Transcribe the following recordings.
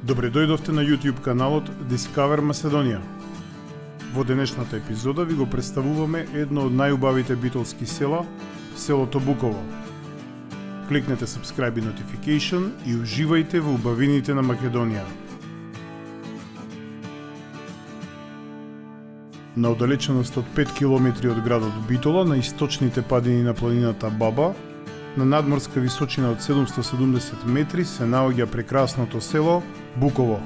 Добре дојдовте на YouTube каналот Discover Macedоnia. Во денешната епизода ви го представуваме едно од најубавите битолски села, селото Буково. Кликнете subscribe и notification и уживајте во убавините на Македонија. На оддалеченост од 5 км од градот Битола, на источните падини на планината Баба, на надморска височина од 770 метри се наоѓа прекрасното село Буково.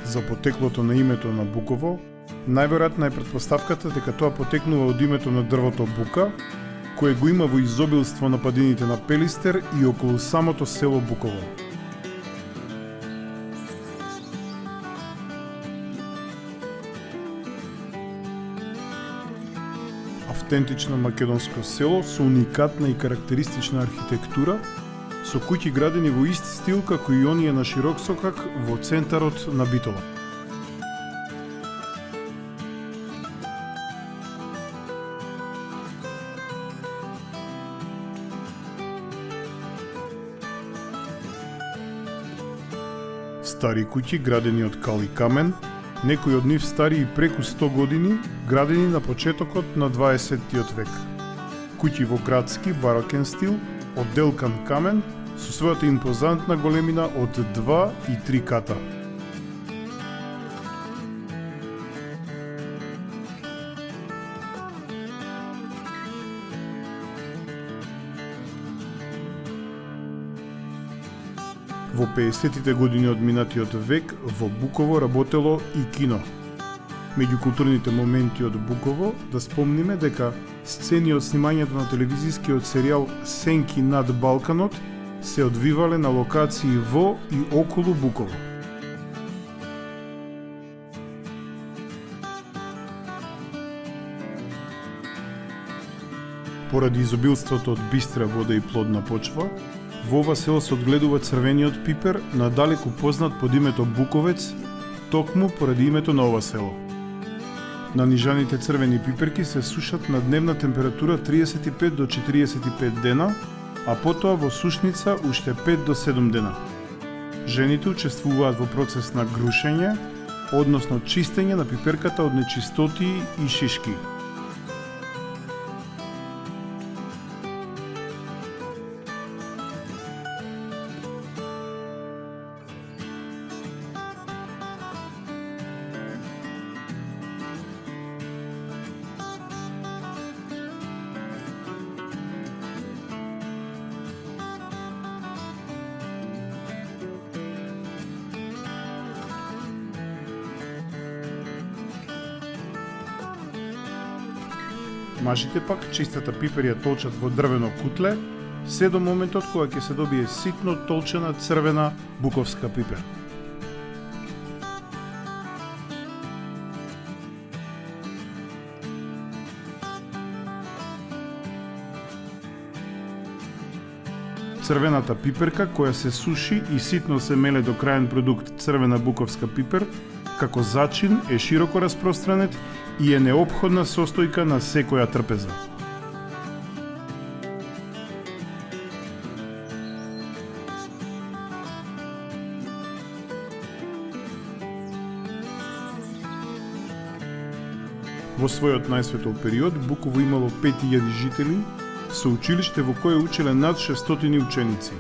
За потеклото на името на Буково, најверојатна е претпоставката дека тоа потекнува од името на дрвото бука, кое го има во изобилство на падините на Пелистер и околу самото село Буково. Автентично македонско село со уникатна и карактеристична архитектура, со куќи градени во ист стил како и оние на широк сокак во центарот на Битола. Стари куќи градени од кал и камен, некои од нив стари и преку 100 години, градени на почетокот на 20-тиот век. Куќи во градски барокен стил, одделкан камен, со својата импозантна големина од 2 и 3 ката. Во 50-тите години од минатиот век во Буково работело и кино. Меѓу културните моменти од Буково да спомниме дека сцени од снимањето на телевизискиот серијал Сенки над Балканот се одвивале на локации во и околу Буково. Поради изобилството од бистра вода и плодна почва, во ова село се одгледува црвениот пипер, надалеку познат под името Буковец, токму поради името на ова село. Нанижаните црвени пиперки се сушат на дневна температура 35 до 45 дена, а потоа во сушница уште 5 до 7 дена. Жените учествуваат во процес на грушење, односно чистење на пиперката од нечистотии и шишки. Мажите пак чистата пипер ја толчат во дрвено кутле, се до моментот кога ќе се добие ситно толчена црвена буковска пипер. Црвената пиперка која се суши и ситно се меле до крајен продукт црвена буковска пипер, како зачин е широко распространет и е неопходна состојка на секоја трпеза. Во својот најсветол период Буково имало 5000 жители, со училиште во кое учеле над 600 ученици.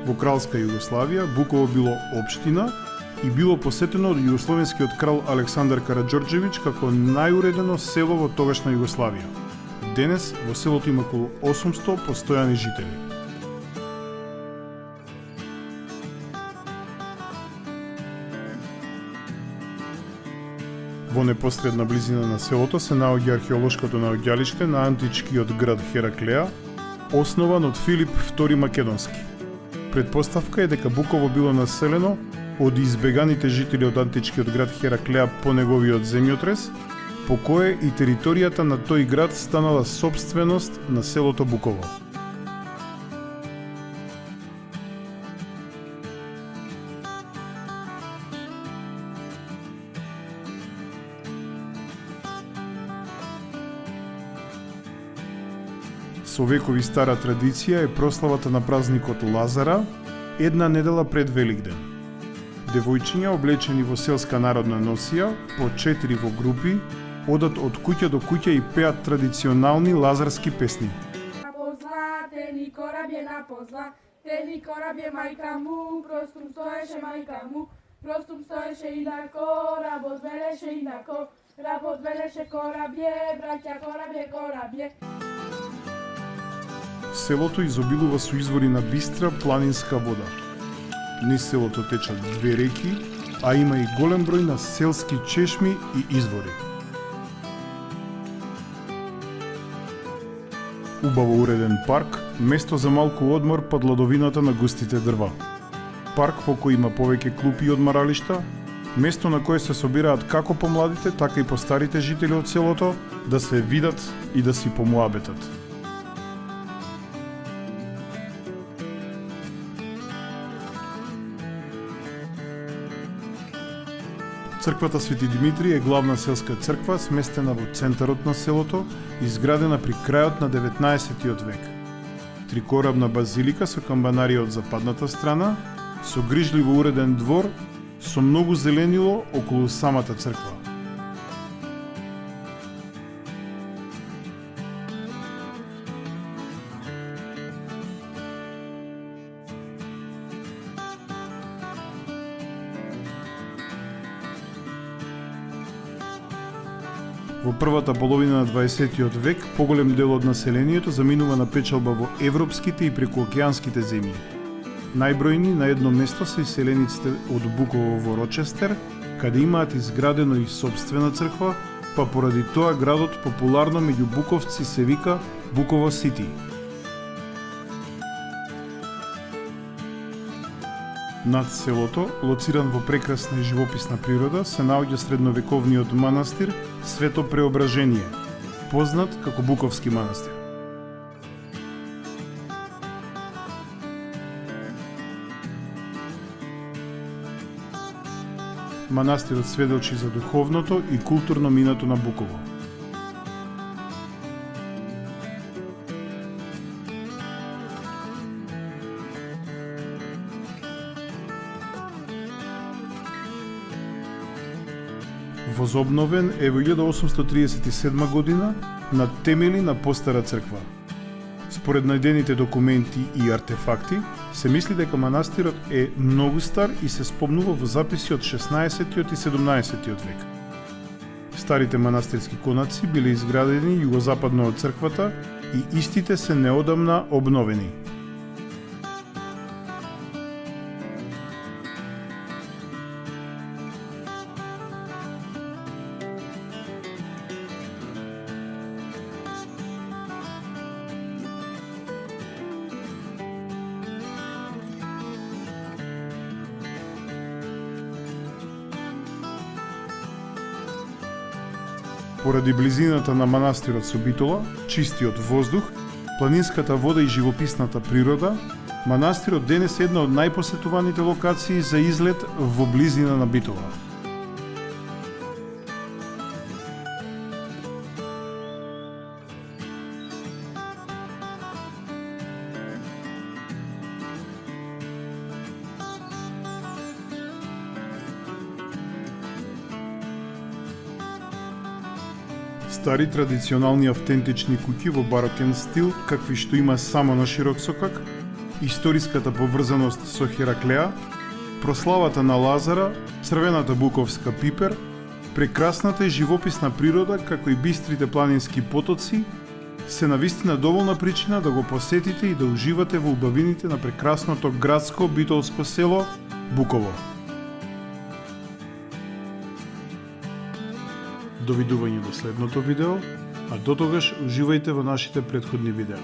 Во кралска Југославија Буково било општина и било посетено од југословенскиот крал Александар Караџорџевиќ како најуредено село во тогашна Југославија. Денес во селото има околу 800 постојани жители. Во непосредна близина на селото се наоѓа археолошкото наоѓалиште на античкиот град Хераклеа, основан од Филип II Македонски. Предпоставка е дека Буково било населено од избеганите жители од античкиот град Хераклеа по неговиот земјотрес, по кое и територијата на тој град станала сопственост на селото Буково. Со Со векови стара традиција е прославата на празникот Лазара една недела пред Великден. Девојчиња облечени во селска народна носија, по 4 во групи, одат од куќа до куќа и пеат традиционални лазарски песни. На позла, тени кораб je na pozla, teni korab je majka mu, prostum stoješe majka mu, prostum stoješe inako, rab odveleše inako, rab odveleše korabje, braća korabje. Селото изобилува со извори на бистра планинска вода. Низ селото течат 2 реки, а има и голем број на селски чешми и извори. Убаво уреден парк, место за малку одмор под ладовината на густите дрва. Парк во кој има повеќе клупи и одмаралишта, место на кое се собираат како помладите, така и постарите жители од селото да се видат и да си помуабетат. Црквата Свети Димитри е главна селска црква, сместена во центарот на селото, изградена при крајот на 19 век. Трикорабна базилика со камбанарија од западната страна, со грижливо уреден двор, со многу зеленило околу самата црква. Во првата половина на 20 век, поголем дел од населението заминува на печалба во европските и прекуокеанските земји. Најбројни на едно место се иселениците од Буково во Рочестер, каде имаат изградено и собствена црква, па поради тоа градот популарно меѓу буковци се вика Буково Сити. Над селото, лоциран во прекрасна и живописна природа, се наоѓа средновековниот манастир Свето Преображение, познат како Буковски манастир. Манастирот сведочи за духовното и културно минато на Буково. Возобновен е во 1837 година на темели на постара црква. Според најдените документи и артефакти, се мисли дека манастирот е многу стар и се спомнува во записи од 16 и 17 век. Старите манастирски конаци биле изградени југозападно од црквата и истите се неодамна обновени. Поради близината на манастирот со Битола, чистиот воздух, планинската вода и живописната природа, манастирот денес е една од најпосетуваните локации за излет во близина на Битола. Стари традиционални автентични куќи во барокен стил, какви што има само на Широк сокак, историската поврзаност со Хераклеа, прославата на Лазара, црвената буковска пипер, прекрасната и живописна природа, како и бистрите планински потоци, се навистина доволна причина да го посетите и да уживате во убавините на прекрасното градско битолско село Буково. Довидување до следното видео, а дотогаш уживајте во нашите претходни видеа.